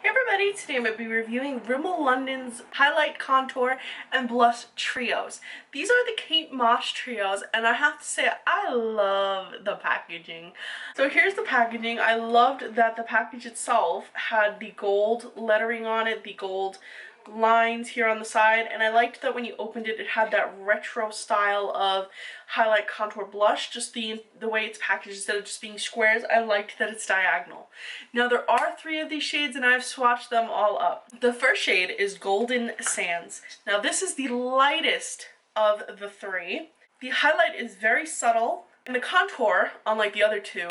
everybody, today I'm going to be reviewing Rimmel London's Highlight, Contour, and Blush Trios. These are the Kate Moss Trios, and I have to say I love the packaging. So here's the packaging. I loved that the package itself had the gold lettering on it, the gold lines here on the side, and I liked that when you opened it, it had that retro style of highlight, contour, blush. Just the way it's packaged, instead of just being squares, I liked that it's diagonal. Now there are 3 of these shades and I've swatched them all up. The first shade is Golden Sands. Now this is the lightest of the 3. The highlight is very subtle, and the contour, unlike the other 2,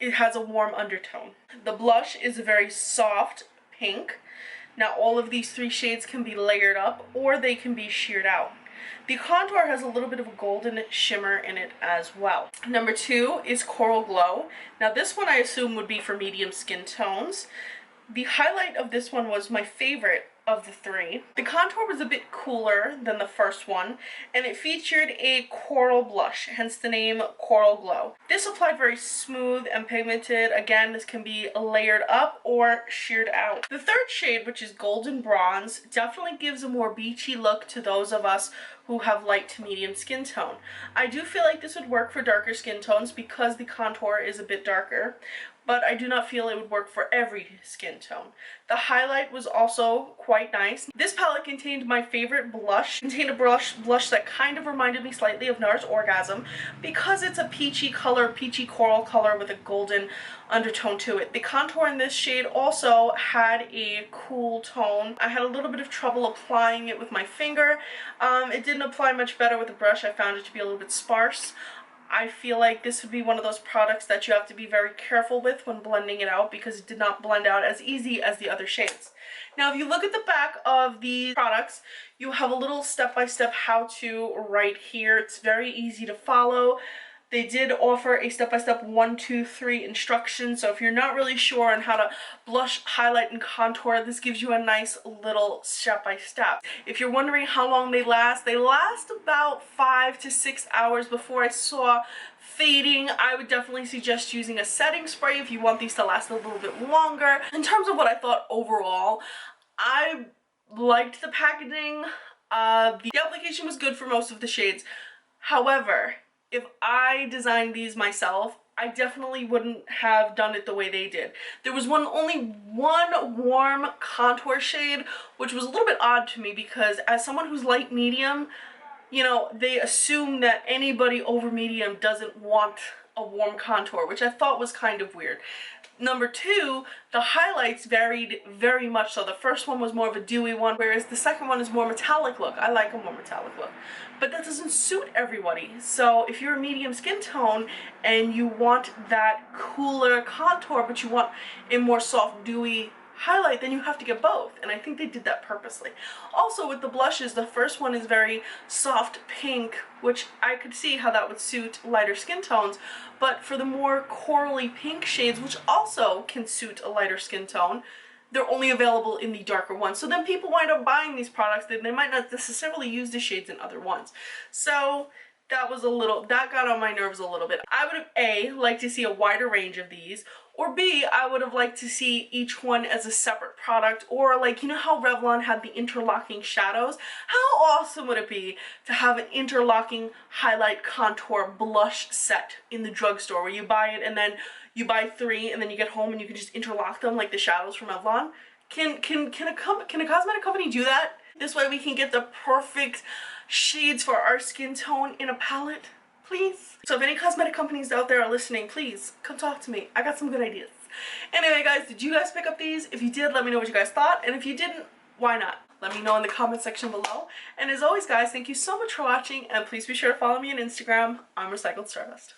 it has a warm undertone. The blush is a very soft pink. Now all of these 3 shades can be layered up or they can be sheared out. The contour has a little bit of a golden shimmer in it as well. Number 2 is Coral Glow. Now this one I assume would be for medium skin tones. The highlight of this one was my favorite of the 3. The contour was a bit cooler than the first one, and it featured a coral blush, hence the name Coral Glow. This applied very smooth and pigmented. Again, this can be layered up or sheared out. The third shade, which is Golden Bronze, definitely gives a more beachy look to those of us who have light to medium skin tone. I do feel like this would work for darker skin tones because the contour is a bit darker, but I do not feel it would work for every skin tone. The highlight was also quite nice. This palette contained my favorite blush. It contained a blush that kind of reminded me slightly of NARS Orgasm because it's a peachy color, peachy coral color with a golden undertone to it. The contour in this shade also had a cool tone. I had a little bit of trouble applying it with my finger. It didn't apply much better with a brush. I found it to be a little bit sparse. I feel like this would be one of those products that you have to be very careful with when blending it out because it did not blend out as easy as the other shades. Now if you look at the back of these products, you have a little step-by-step how-to right here. It's very easy to follow. They did offer a step-by-step 1, 2, 3 instruction, so if you're not really sure on how to blush, highlight, and contour, this gives you a nice little step-by-step. If you're wondering how long they last about 5 to 6 hours before I saw fading. I would definitely suggest using a setting spray if you want these to last a little bit longer. In terms of what I thought overall, I liked the packaging. The application was good for most of the shades. However, if I designed these myself, I definitely wouldn't have done it the way they did. There was only one warm contour shade, which was a little bit odd to me because as someone who's light medium, you know, they assume that anybody over medium doesn't want a warm contour, which I thought was kind of weird. Number 2, the highlights varied very much so. The first one was more of a dewy one, whereas the second one is more metallic look. I like a more metallic look, but that doesn't suit everybody. So if you're a medium skin tone and you want that cooler contour, but you want a more soft, dewy highlight, then you have to get both, and I think they did that purposely. Also with the blushes, the first one is very soft pink, which I could see how that would suit lighter skin tones, but for the more corally pink shades, which also can suit a lighter skin tone, they're only available in the darker ones. So then people wind up buying these products, they might not necessarily use the shades in other ones. So that got on my nerves a little bit. I would have A, liked to see a wider range of these, or B, I would have liked to see each one as a separate product, or like, you know how Revlon had the interlocking shadows? How awesome would it be to have an interlocking highlight, contour, blush set in the drugstore where you buy it and then you buy 3 and then you get home and you can just interlock them like the shadows from Revlon? Can a cosmetic company do that? This way we can get the perfect shades for our skin tone in a palette, please. So if any cosmetic companies out there are listening, please come talk to me. I got some good ideas. Anyway guys, did you guys pick up these? If you did, let me know what you guys thought, and if you didn't, why not? Let me know in the comment section below. And as always guys, thank you so much for watching, and please be sure to follow me on Instagram. I'm Recycled Stardust.